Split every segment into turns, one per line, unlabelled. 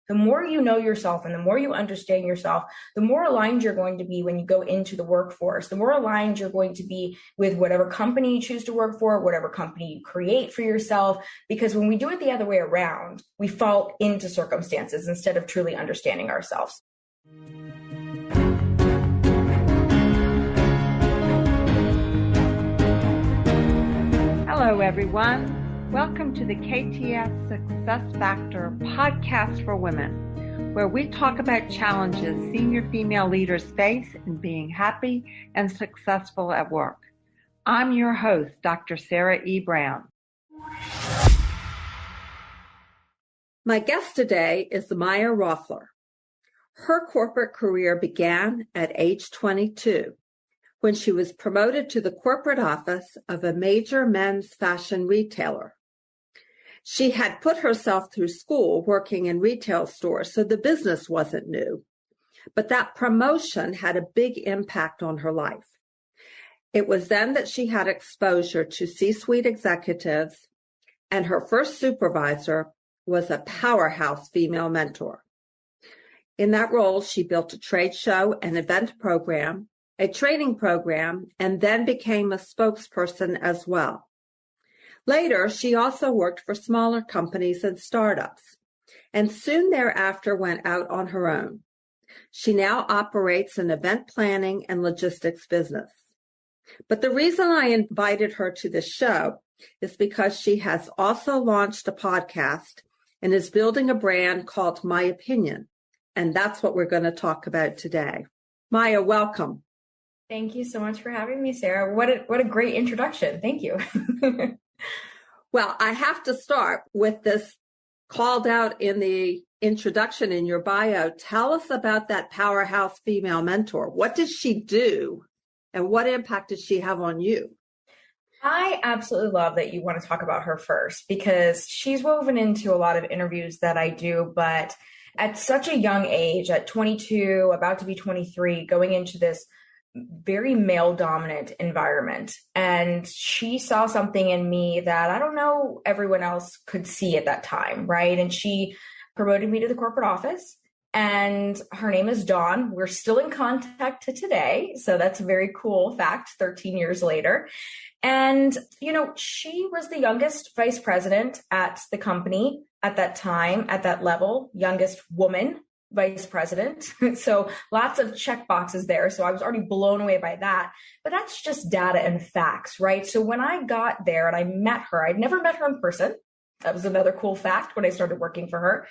The more you know yourself and the more you understand yourself, the more aligned you're going to be when you go into the workforce, the more aligned you're going to be with whatever company you choose to work for, whatever company you create for yourself. Because when we do it the other way around, we fall into circumstances instead of truly understanding ourselves.
Hello, everyone. Welcome to the KTS Success Factor podcast for women, where we talk about challenges senior female leaders face in being happy and successful at work. I'm your host, Dr. Sarah E. Brown. My guest today is Maya Roffler. Her corporate career began at age 22. When she was promoted to the corporate office of a major men's fashion retailer. She had put herself through school working in retail stores, so the business wasn't new. But that promotion had a big impact on her life. It was then that she had exposure to C-suite executives, and her first supervisor was a powerhouse female mentor. In that role, she built a trade show and event program, a training program, and then became a spokesperson as well. Later, she also worked for smaller companies and startups, and soon thereafter went out on her own. She now operates an event planning and logistics business. But the reason I invited her to this show is because she has also launched a podcast and is building a brand called Mayapinion, and that's what we're going to talk about today. Maya, welcome.
Thank you so much for having me, Sarah. What a great introduction. Thank you.
Well, I have to start with this called out in the introduction in your bio. Tell us about that powerhouse female mentor. What did she do and what impact did she have on you?
I absolutely love that you want to talk about her first because she's woven into a lot of interviews that I do, but at such a young age, at 22, about to be 23, going into this very male dominant environment. And she saw something in me that I don't know everyone else could see at that time. Right. And she promoted me to the corporate office and her name is Dawn. We're still in contact to today. So that's a very cool fact 13 years later. And, she was the youngest vice president at the company at that time, at that level, youngest woman vice president. So lots of check boxes there. So I was already blown away by that, but that's just data and facts, right? So when I got there and I met her, I'd never met her in person. That was another cool fact when I started working for her.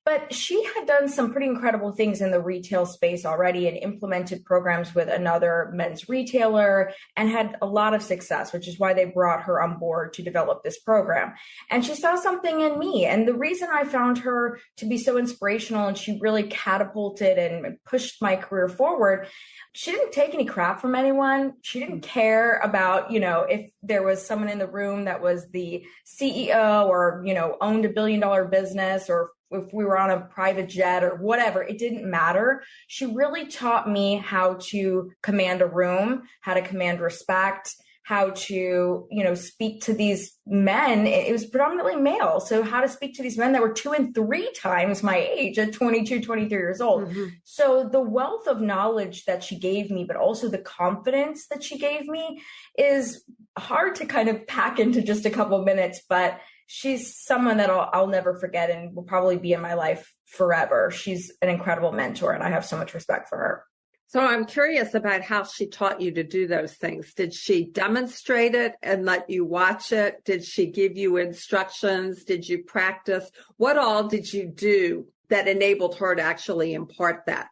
But she had done some pretty incredible things in the retail space already and implemented programs with another men's retailer and had a lot of success, which is why they brought her on board to develop this program. And she saw something in me. And the reason I found her to be so inspirational and she really catapulted and pushed my career forward, she didn't take any crap from anyone. She didn't care about, if there was someone in the room that was the CEO or, owned $1 billion business or if we were on a private jet or whatever, it didn't matter. She really taught me how to command a room, how to command respect, how to, speak to these men. It was predominantly male. So how to speak to these men that were 2 and 3 times my age at 22, 23 years old. Mm-hmm. So the wealth of knowledge that she gave me, but also the confidence that she gave me is hard to kind of pack into just a couple of minutes, but she's someone that I'll never forget and will probably be in my life forever. She's an incredible mentor and I have so much respect for her.
So I'm curious about how she taught you to do those things. Did she demonstrate it and let you watch it? Did she give you instructions? Did you practice? What all did you do that enabled her to actually impart that?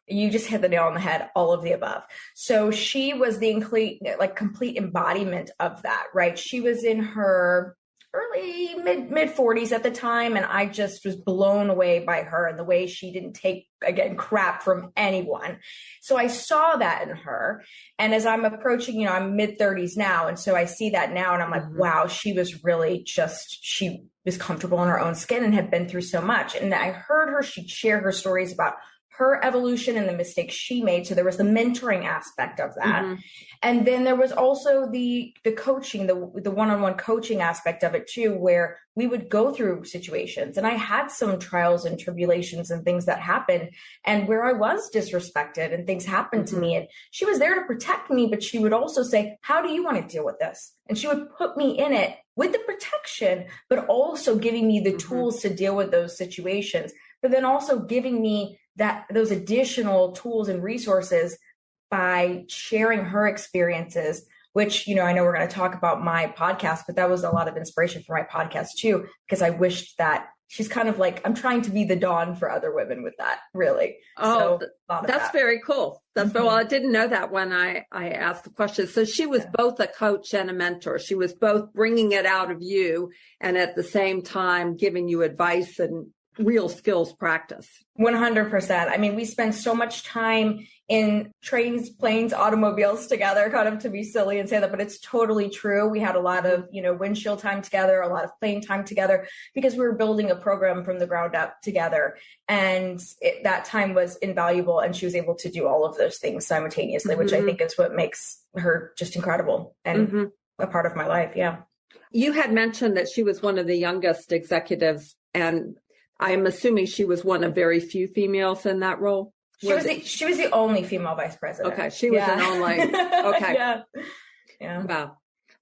You just hit the nail on the head, all of the above. So she was the complete embodiment of that, right? She was in her early mid 40s at the time. And I just was blown away by her and the way she didn't take, again, crap from anyone. So I saw that in her. And as I'm approaching, I'm mid 30s now. And so I see that now and I'm like, wow, she was really she was comfortable in her own skin and had been through so much. And I heard her, she'd share her stories about her evolution and the mistakes she made. So there was the mentoring aspect of that. And then there was also the coaching, the one-on-one coaching aspect of it too, where we would go through situations. And I had some trials and tribulations and things that happened, and where I was disrespected and things happened to me. And she was there to protect me, but she would also say, how do you want to deal with this? And she would put me in it with the protection, but also giving me the tools to deal with those situations, but then also giving me those additional tools and resources by sharing her experiences, which, I know we're going to talk about my podcast, but that was a lot of inspiration for my podcast too, because I wished that she's kind of like, I'm trying to be the Dawn for other women with that, really.
Oh, so, that's very cool. That's well, I didn't know that when I asked the question. So she was both a coach and a mentor. She was both bringing it out of you and at the same time giving you advice and real skills practice.
100%. I mean, we spend so much time in trains, planes, automobiles together, kind of to be silly and say that, but it's totally true. We had a lot of, windshield time together, a lot of plane time together, because we were building a program from the ground up together. And that time was invaluable. And she was able to do all of those things simultaneously, which I think is what makes her just incredible and a part of my life. Yeah.
You had mentioned that she was one of the youngest executives, and I'm assuming she was one of very few females in that role.
She was the only female vice president.
Okay. She was an only. Okay.
Yeah.
Wow.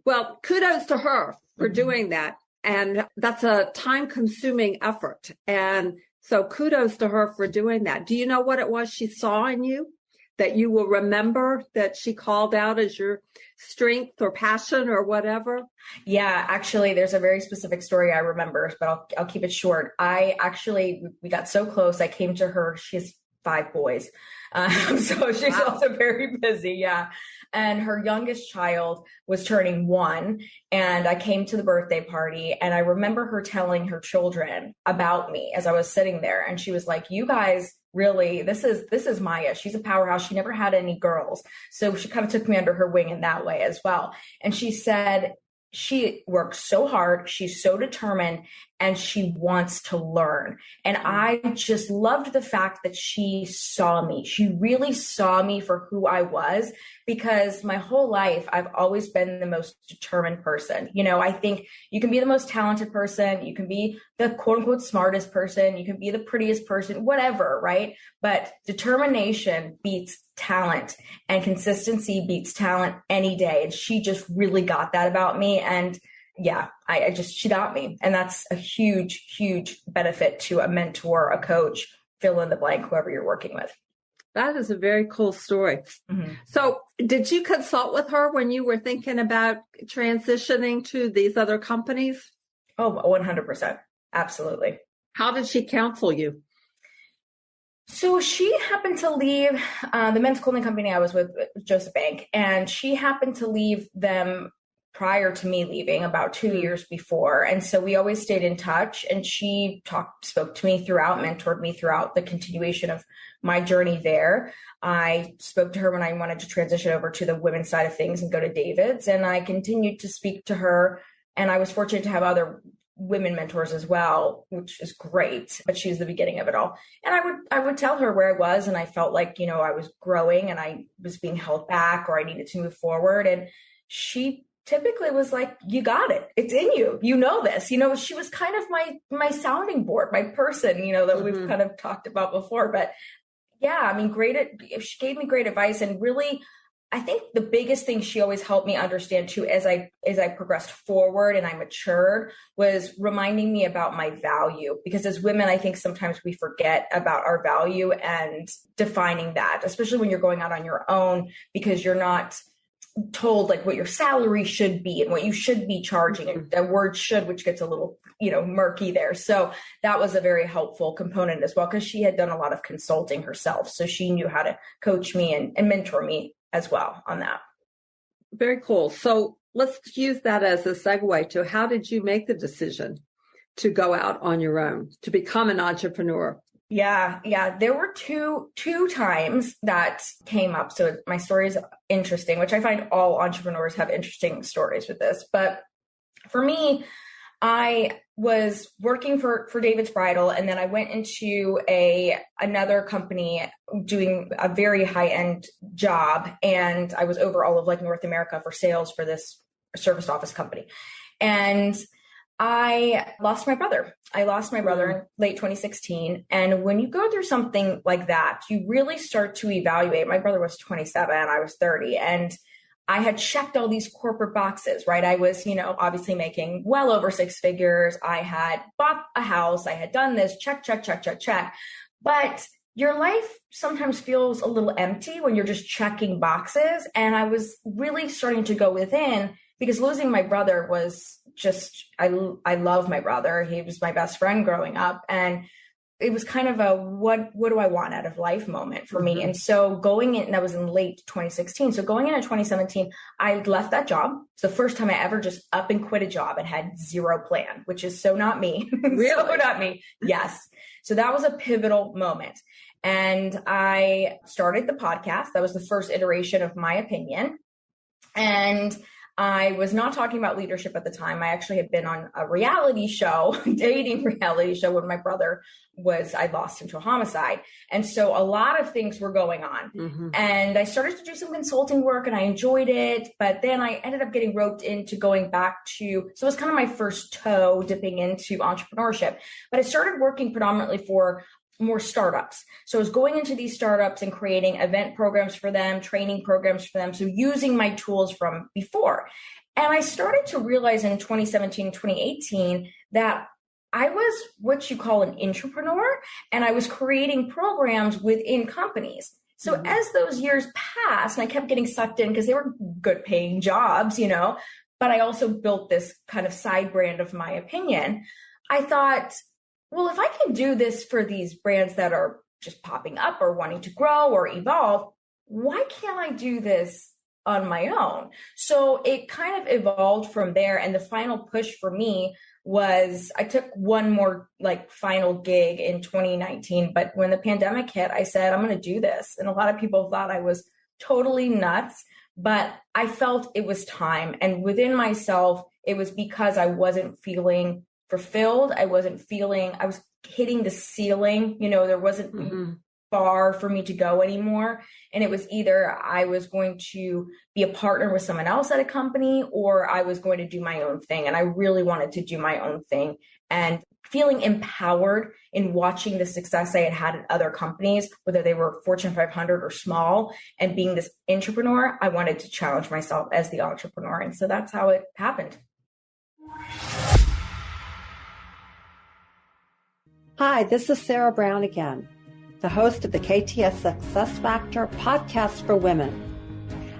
Well, kudos to her for doing that. And that's a time consuming effort. And so kudos to her for doing that. Do you know what it was she saw in you that you will remember that she called out as your strength or passion or whatever?
Yeah, actually, there's a very specific story I remember, but I'll keep it short. We got so close. I came to her. She has 5 boys. So she's also very busy. Yeah. And her youngest child was turning 1. And I came to the birthday party, and I remember her telling her children about me as I was sitting there. And she was like, you guys, really, this is Maya. She's a powerhouse. She never had any girls. So she kind of took me under her wing in that way as well. And she said, she works so hard. She's so determined, and she wants to learn. And I just loved the fact that she saw me. She really saw me for who I was, because my whole life, I've always been the most determined person. I think you can be the most talented person. You can be the quote unquote smartest person. You can be the prettiest person, whatever, right? But determination beats talent, and consistency beats talent any day. And she just really got that about me. And yeah, she got me. And that's a huge, huge benefit to a mentor, a coach, fill in the blank, whoever you're working with.
That is a very cool story. So did you consult with her when you were thinking about transitioning to these other companies?
Oh, 100%. Absolutely.
How did she counsel you?
So she happened to leave the men's clothing company I was with, Joseph Bank, and she happened to leave them prior to me leaving, about 2 years before. And so we always stayed in touch, and she spoke to me throughout, mentored me throughout the continuation of my journey there. I spoke to her when I wanted to transition over to the women's side of things and go to David's, and I continued to speak to her. And I was fortunate to have other women mentors as well, which is great, but she was the beginning of it all. And I would tell her where I was, and I felt like, I was growing and I was being held back, or I needed to move forward. And she typically was like, you got it. It's in you. You know this. She was kind of my sounding board, my person, that we've kind of talked about before. But yeah, I mean, she gave me great advice. And really, I think the biggest thing she always helped me understand too, as I progressed forward and I matured, was reminding me about my value. Because as women, I think sometimes we forget about our value and defining that, especially when you're going out on your own, because you're not told like what your salary should be and what you should be charging, and the word should, which gets a little, murky there. So that was a very helpful component as well, because she had done a lot of consulting herself. So she knew how to coach me and mentor me as well on that.
Very cool. So let's use that as a segue to, how did you make the decision to go out on your own, to become an entrepreneur?
Yeah. There were two times that came up. So my story is interesting, which I find all entrepreneurs have interesting stories with this. But for me, I was working for David's Bridal, and then I went into another company doing a very high-end job, and I was over all of like North America for sales for this service office company. And I lost my brother. I lost my brother in late 2016. And when you go through something like that, you really start to evaluate. My brother was 27, I was 30, and I had checked all these corporate boxes, right? I was, obviously making well over six figures. I had bought a house. I had done this, check, check, check, check, check. But your life sometimes feels a little empty when you're just checking boxes. And I was really starting to go within, because losing my brother was just, I love my brother. He was my best friend growing up. And it was kind of a, what do I want out of life moment for me. And so going in, that was in late 2016. So going into 2017, I left that job. It's the first time I ever just up and quit a job and had zero plan, which is so not me.
Really?
So not me. Yes. So that was a pivotal moment. And I started the podcast. That was the first iteration of Mayapinion. And I was not talking about leadership at the time. I actually had been on a reality show, dating reality show, when my brother I lost him to a homicide. And so a lot of things were going on. And I started to do some consulting work and I enjoyed it. But then I ended up getting roped into going back so it was kind of my first toe dipping into entrepreneurship. But I started working predominantly for more startups. So I was going into these startups and creating event programs for them, training programs for them. So using my tools from before. And I started to realize in 2017, 2018, that I was what you call an intrapreneur, and I was creating programs within companies. So as those years passed, and I kept getting sucked in because they were good paying jobs, but I also built this kind of side brand of Mayapinion. I thought, well, if I can do this for these brands that are just popping up or wanting to grow or evolve, why can't I do this on my own? So it kind of evolved from there. And the final push for me was I took one more final gig in 2019. But when the pandemic hit, I said, I'm going to do this. And a lot of people thought I was totally nuts, but I felt it was time. And within myself, it was because I wasn't feeling fulfilled. I was hitting the ceiling. There wasn't far for me to go anymore. And it was either I was going to be a partner with someone else at a company, or I was going to do my own thing. And I really wanted to do my own thing, and feeling empowered in watching the success I had at other companies, whether they were Fortune 500 or small, and being this intrapreneur, I wanted to challenge myself as the entrepreneur. And so that's how it happened.
Hi, this is Sarah Brown again, the host of the KTS Success Factor podcast for women.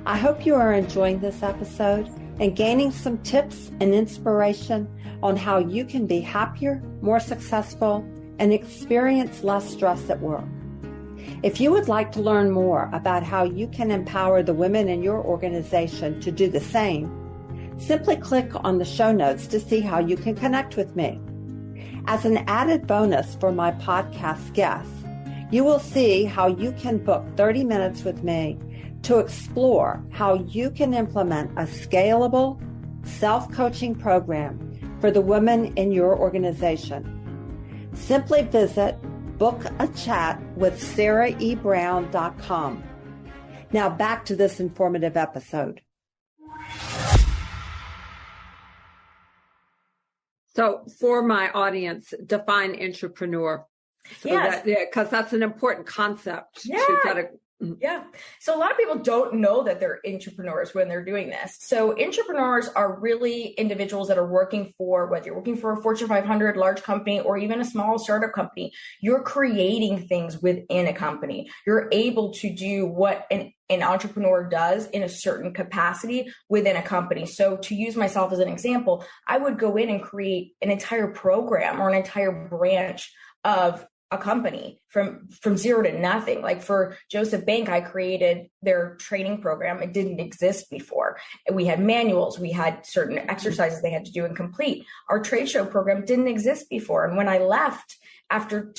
I hope you are enjoying this episode and gaining some tips and inspiration on how you can be happier, more successful, and experience less stress at work. If you would like to learn more about how you can empower the women in your organization to do the same, simply click on the show notes to see how you can connect with me. As an added bonus for my podcast guests, you will see how you can book 30 minutes with me to explore how you can implement a scalable self-coaching program for the women in your organization. Simply visit bookachatwithsarahebrown.com. Now back to this informative episode. So for my audience, define intrapreneur. So
yes.
Because that's an important concept.
Yeah. So a lot of people don't know that they're intrapreneurs when they're doing this. So intrapreneurs are really individuals that are working for, whether you're working for a Fortune 500 large company or even a small startup company, you're creating things within a company. You're able to do what an entrepreneur does in a certain capacity within a company. So to use myself as an example, I would go in and create an entire program or an entire branch of a company from zero to nothing. Like for Joseph Bank, I created their training program. It didn't exist before. We had manuals. We had certain exercises they had to do and complete. Our trade show program didn't exist before. And when I left after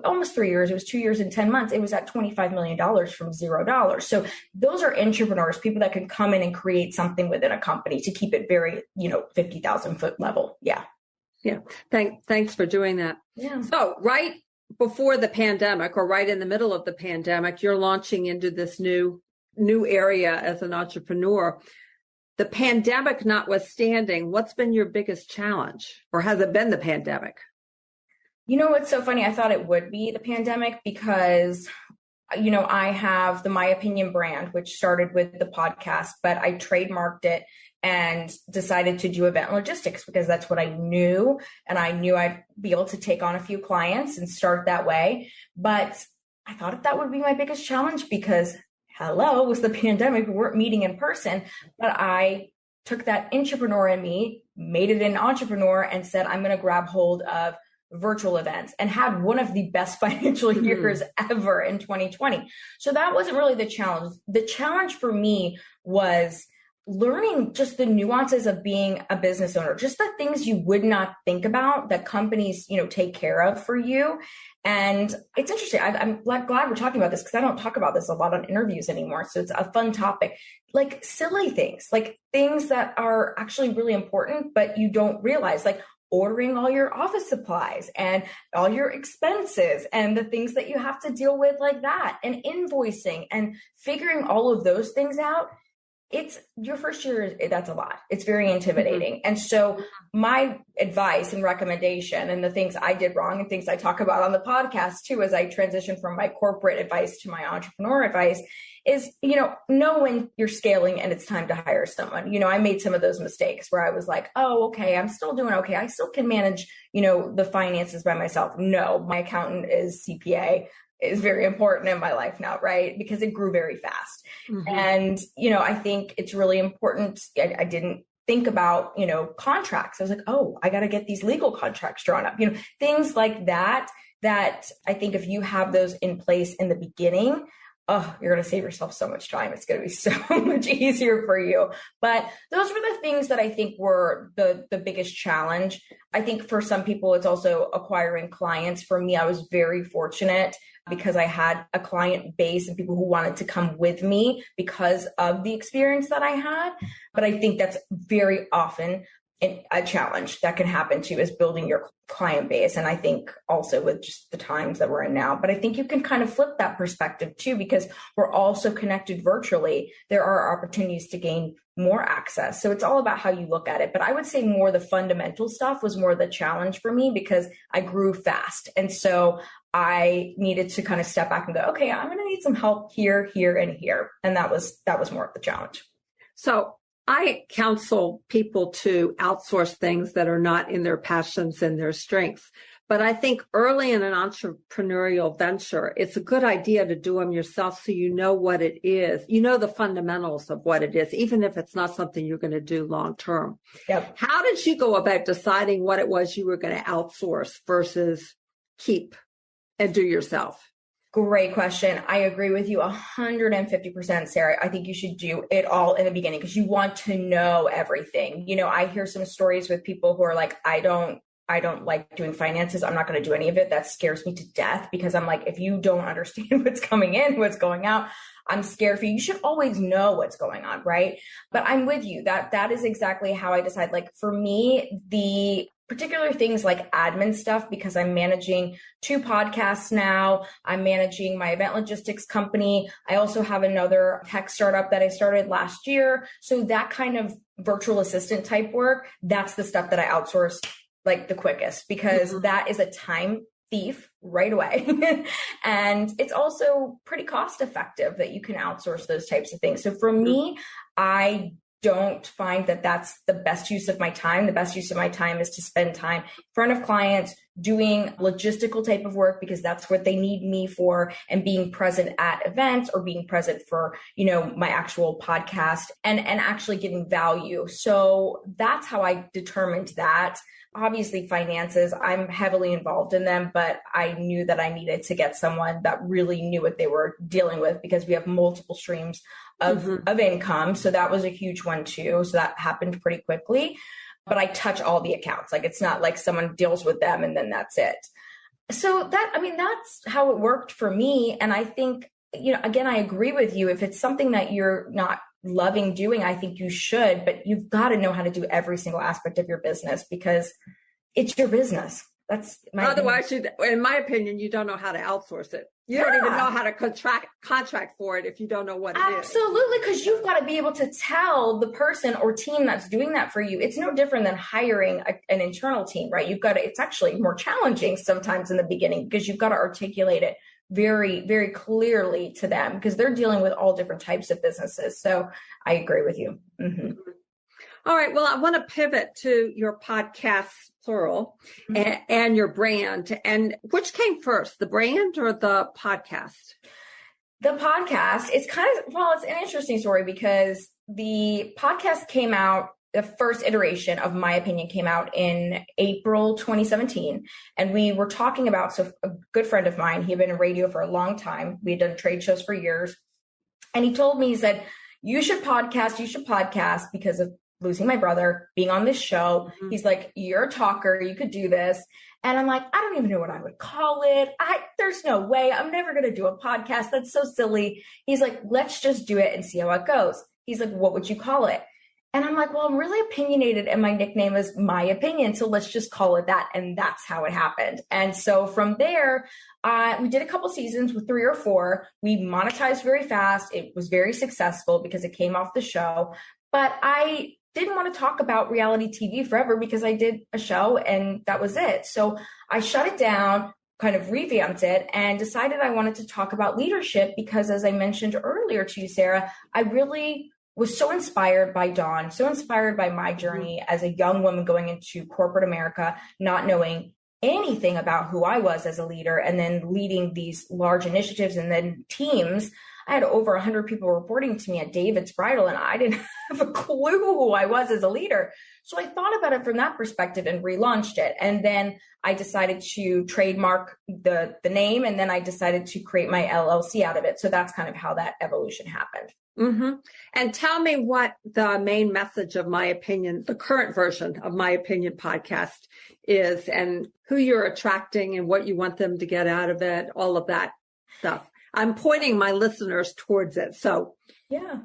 almost 3 years, it was 2 years and 10 months, it was at $25 million from $0. So those are intrapreneurs, people that can come in and create something within a company to keep it very, 50,000 foot level. Yeah.
Yeah. Thanks for doing that.
Yeah.
So right before the pandemic or right in the middle of the pandemic, you're launching into this new area as an entrepreneur. The pandemic notwithstanding, what's been your biggest challenge, or has it been the pandemic?
You know, what's so funny? I thought it would be the pandemic because, I have the Mayapinion brand, which started with the podcast, but I trademarked it and decided to do event logistics because that's what I knew. And I knew I'd be able to take on a few clients and start that way. But I thought that would be my biggest challenge because it was the pandemic. We weren't meeting in person, but I took that intrapreneur in me, made it an entrepreneur and said, I'm going to grab hold of virtual events and had one of the best financial years ever in 2020. So that wasn't really the challenge. The challenge for me was learning just the nuances of being a business owner, just the things you would not think about that companies, take care of for you. And it's interesting. I'm glad we're talking about this because I don't talk about this a lot on interviews anymore. So it's a fun topic, like silly things, like things that are actually really important, but you don't realize, like ordering all your office supplies and all your expenses and the things that you have to deal with like that, and invoicing and figuring all of those things out. It's your first year. That's a lot. It's very intimidating. And so my advice and recommendation and the things I did wrong and things I talk about on the podcast too, as I transition from my corporate advice to my entrepreneur advice is, know when you're scaling and it's time to hire someone. I made some of those mistakes where I was like, oh, okay, I'm still doing okay. I still can manage, the finances by myself. No, my accountant is CPA. Is very important in my life now, right? Because it grew very fast. And, I think it's really important. I didn't think about, contracts. I was like, oh, I got to get these legal contracts drawn up, things like that I think if you have those in place in the beginning, you're going to save yourself so much time. It's going to be so much easier for you. But those were the things that I think were the biggest challenge. I think for some people, it's also acquiring clients. For me, I was very fortunate because I had a client base and people who wanted to come with me because of the experience that I had. But I think that's very often a challenge that can happen too, is building your client base. And I think also with just the times that we're in now, but I think you can kind of flip that perspective too, because we're also connected virtually. There are opportunities to gain more access. So it's all about how you look at it. But I would say more the fundamental stuff was more the challenge for me because I grew fast. And so I needed to kind of step back and go, okay, I'm going to need some help here, here, and here. And that was more of the challenge.
So I counsel people to outsource things that are not in their passions and their strengths. But I think early in an entrepreneurial venture, it's a good idea to do them yourself so you know what it is. You know the fundamentals of what it is, even if it's not something you're going to do long term.
Yep.
How did you go about deciding what it was you were going to outsource versus keep and do yourself?
Great question. I agree with you 150%, Sarah. I think you should do it all in the beginning because you want to know everything. I hear some stories with people who are like, I don't like doing finances. I'm not going to do any of it. That scares me to death because I'm like, if you don't understand what's coming in, what's going out, I'm scared for you. You should always know what's going on, right? But I'm with you. That is exactly how I decide. Like for me, the particular things like admin stuff, because I'm managing 2 podcasts now. I'm managing my event logistics company. I also have another tech startup that I started last year. So that kind of virtual assistant type work, that's the stuff that I outsource like the quickest because that is a time thief right away. And it's also pretty cost effective that you can outsource those types of things. So for me, I don't find that that's the best use of my time. The best use of my time is to spend time in front of clients, doing logistical type of work because that's what they need me for, and being present at events or being present for, my actual podcast and actually giving value. So that's how I determined that. Obviously, finances, I'm heavily involved in them, but I knew that I needed to get someone that really knew what they were dealing with because we have multiple streams of income. So that was a huge one too. So that happened pretty quickly, but I touch all the accounts. Like, it's not like someone deals with them and then that's it. So that's how it worked for me. And I think, again, I agree with you. If it's something that you're not loving doing, I think you should, but you've got to know how to do every single aspect of your business because it's your business. That's my
Otherwise, in my opinion, you don't know how to outsource it. You don't even know how to contract for it if you don't know what it is.
Absolutely, because you've got to be able to tell the person or team that's doing that for you. It's no different than hiring an internal team, right? It's actually more challenging sometimes in the beginning because you've got to articulate it very, very clearly to them because they're dealing with all different types of businesses. So I agree with you. Mm-hmm.
All right. Well, I want to pivot to your podcast, plural, and your brand. And which came first, the brand or the podcast?
The podcast, it's an interesting story because the podcast came out, the first iteration of Mayapinion came out in April 2017. And we were talking about, so a good friend of mine, he had been in radio for a long time. We had done trade shows for years. And he told me, he said, you should podcast because of losing my brother, being on this show. Mm-hmm. He's like, you're a talker, you could do this. And I'm like, I don't even know what I would call it. There's no way. I'm never going to do a podcast. That's so silly. He's like, let's just do it and see how it goes. He's like, what would you call it? And I'm like, well, I'm really opinionated and my nickname is Mayapinion. So let's just call it that. And that's how it happened. And so from there, we did a couple seasons with 3 or 4. We monetized very fast. It was very successful because it came off the show. But I didn't want to talk about reality TV forever because I did a show and that was it. So I shut it down, kind of revamped it, and decided I wanted to talk about leadership because, as I mentioned earlier to you, Sarah, I really was so inspired by Dawn, so inspired by my journey as a young woman going into corporate America, not knowing anything about who I was as a leader, and then leading these large initiatives and then teams. I had over 100 people reporting to me at David's Bridal, and I didn't have a clue who I was as a leader. So I thought about it from that perspective and relaunched it. And then I decided to trademark the name, and then I decided to create my LLC out of it. So that's kind of how that evolution happened.
Mm-hmm. And tell me what the main message of Mayapinion, the current version of Mayapinion podcast is, and who you're attracting and what you want them to get out of it, all of that stuff. I'm pointing my listeners towards it. So yeah.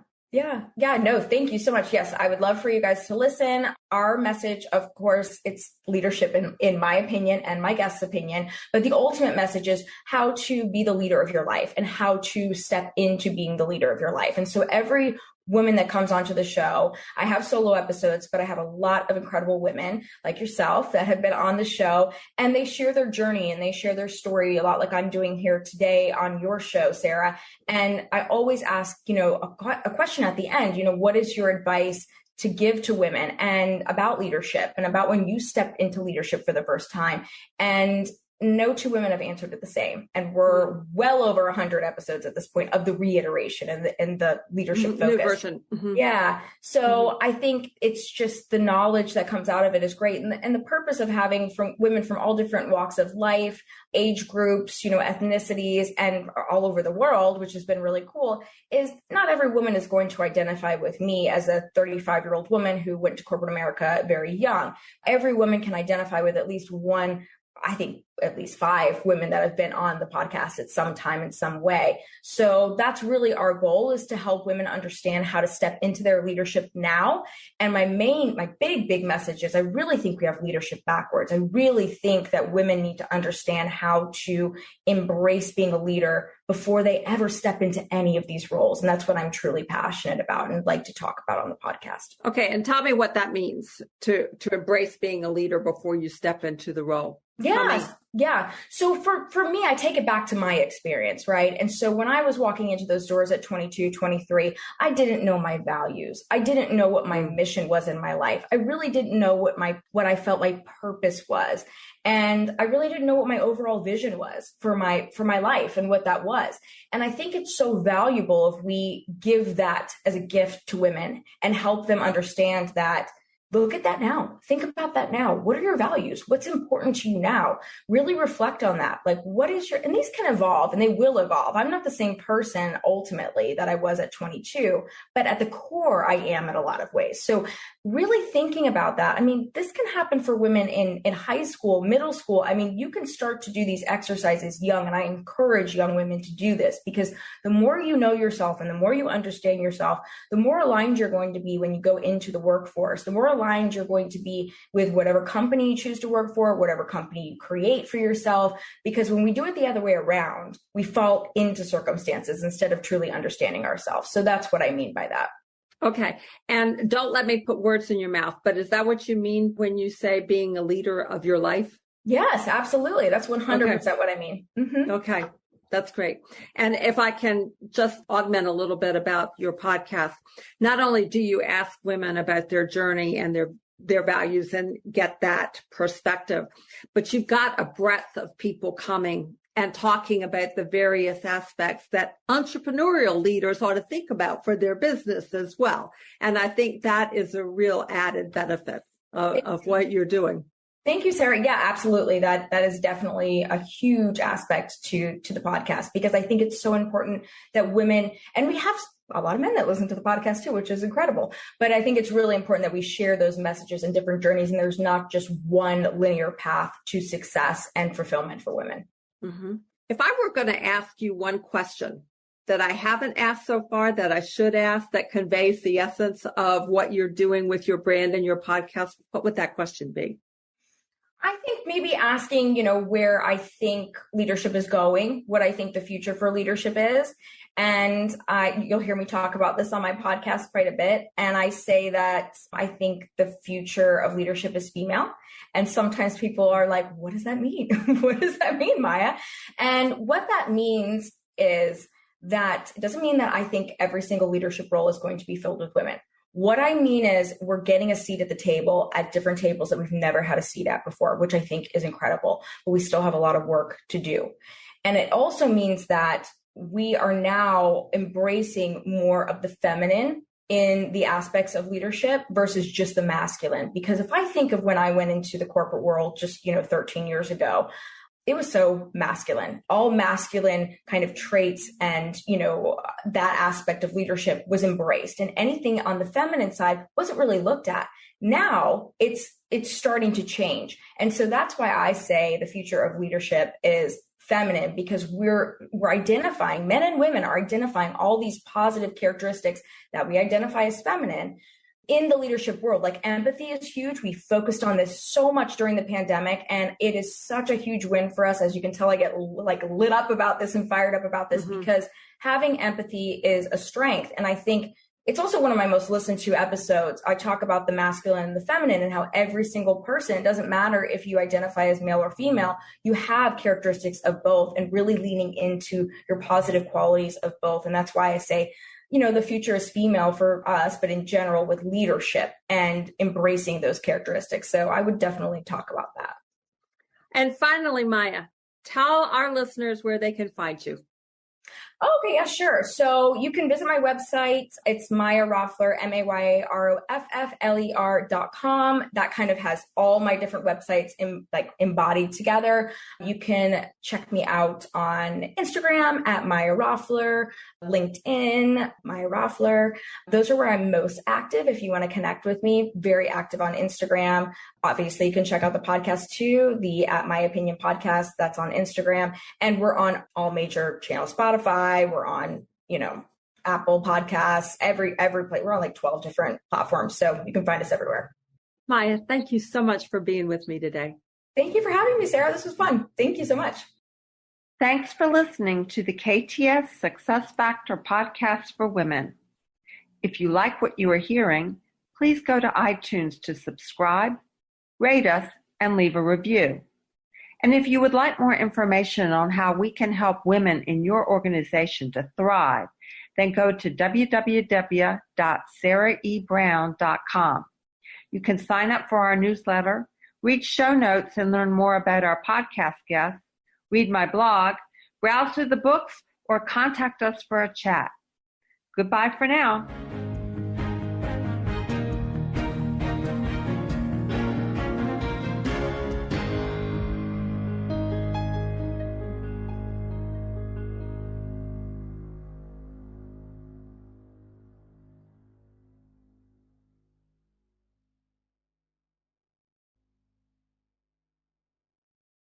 No, thank you so much. Yes, I would love for you guys to listen. Our message, of course, it's leadership in my opinion and my guest's opinion, but the ultimate message is how to be the leader of your life and how to step into being the leader of your life. And so every woman that comes onto the show, I have solo episodes, but I have a lot of incredible women like yourself that have been on the show, and they share their journey and they share their story a lot like I'm doing here today on your show, Sarah. And I always ask, a question at the end, what is your advice to give to women and about leadership and about when you step into leadership for the first time? And no 2 women have answered it the same. And we're well over 100 episodes at this point of the reiteration and the leadership focus. New version. Mm-hmm. Yeah. So I think it's just the knowledge that comes out of it is great. And the purpose of having women from all different walks of life, age groups, ethnicities, and all over the world, which has been really cool, is not every woman is going to identify with me as a 35-year-old woman who went to corporate America very young. Every woman can identify with at least one, I think at least 5 women that have been on the podcast at some time in some way. So that's really our goal, is to help women understand how to step into their leadership now. And my big message is I really think we have leadership backwards. I really think that women need to understand how to embrace being a leader before they ever step into any of these roles. And that's what I'm truly passionate about and like to talk about on the podcast. Okay. And tell me what that means to embrace being a leader before you step into the role.
Yeah. So for me, I take it back to my experience, right? And so when I was walking into those doors at 22, 23, I didn't know my values. I didn't know what my mission was in my life. I really didn't know what I felt my purpose was. And I really didn't know what my overall vision was for my life and what that was. And I think it's so valuable if we give that as a gift to women and help them understand that. Look at that now. Think about that now. What are your values? What's important to you now? Really reflect on that. Like, what is and these can evolve and they will evolve. I'm not the same person ultimately that I was at 22, but at the core, I am in a lot of ways. So really thinking about that. I mean, this can happen for women in high school, middle school. I mean, you can start to do these exercises young, and I encourage young women to do this because the more you know yourself and the more you understand yourself, the more aligned you're going to be when you go into the workforce, the more aligned you're going to be with whatever company you choose to work for, whatever company you create for yourself. Because when we do it the other way around, we fall into circumstances instead of truly understanding ourselves. So that's what I mean by that.
Okay. And don't let me put words in your mouth, but is that what you mean when you say being a leader of your life?
Yes, absolutely. That's 100% what I mean. Mm-hmm.
Okay. That's great. And if I can just augment a little bit about your podcast, not only do you ask women about their journey and their values and get that perspective, but you've got a breadth of people coming and talking about the various aspects that entrepreneurial leaders ought to think about for their business as well. And I think that is a real added benefit of what you're doing.
Thank you, Sarah. Yeah, absolutely. That is definitely a huge aspect to the podcast, because I think it's so important that women, and we have a lot of men that listen to the podcast too, which is incredible. But I think it's really important that we share those messages and different journeys, and there's not just one linear path to success and fulfillment for women.
Mm-hmm. If I were going to ask you one question that I haven't asked so far that I should ask that conveys the essence of what you're doing with your brand and your podcast, what would that question be?
I think maybe asking, where I think leadership is going, what I think the future for leadership is. And you'll hear me talk about this on my podcast quite a bit. And I say that I think the future of leadership is female. And sometimes people are like, what does that mean? What does that mean, Maya? And what that means is that it doesn't mean that I think every single leadership role is going to be filled with women. What I mean is we're getting a seat at the table at different tables that we've never had a seat at before, which I think is incredible, but we still have a lot of work to do. And it also means that we are now embracing more of the feminine in the aspects of leadership versus just the masculine. Because if I think of when I went into the corporate world just, 13 years ago, it was so masculine, all masculine kind of traits. And, that aspect of leadership was embraced, and anything on the feminine side wasn't really looked at. Now it's starting to change. And so that's why I say the future of leadership is feminine, because we're identifying, men and women are identifying all these positive characteristics that we identify as feminine in the leadership world. Like empathy is huge. We focused on this so much during the pandemic, and it is such a huge win for us. As you can tell, I get lit up about this and fired up about this, because having empathy is a strength. And I think it's also one of my most listened to episodes. I talk about the masculine and the feminine and how every single person, it doesn't matter if you identify as male or female, you have characteristics of both, and really leaning into your positive qualities of both. And that's why I say, the future is female for us, but in general with leadership and embracing those characteristics. So I would definitely talk about that.
And finally, Maya, tell our listeners where they can find you.
Okay, yeah, sure. So you can visit my website. It's Maya Roffler, MayaRoffler.com. That kind of has all my different websites embodied together. You can check me out on Instagram at Maya Roffler, LinkedIn, Maya Roffler. Those are where I'm most active. If you want to connect with me, very active on Instagram. Obviously, you can check out the podcast too, the at Mayapinion podcast. That's on Instagram. And we're on all major channels, Spotify. We're on, Apple Podcasts, every place. We're on 12 different platforms. So you can find us everywhere.
Maya, thank you so much for being with me today.
Thank you for having me, Sarah. This was fun. Thank you so much.
Thanks for listening to the KTS Success Factor podcast for women. If you like what you are hearing, please go to iTunes to subscribe, rate us, and leave a review. And if you would like more information on how we can help women in your organization to thrive, then go to www.sarahebrown.com. You can sign up for our newsletter,
Read show notes and learn more about our podcast guests, read my blog, browse through the books, or contact us for a chat. Goodbye for now.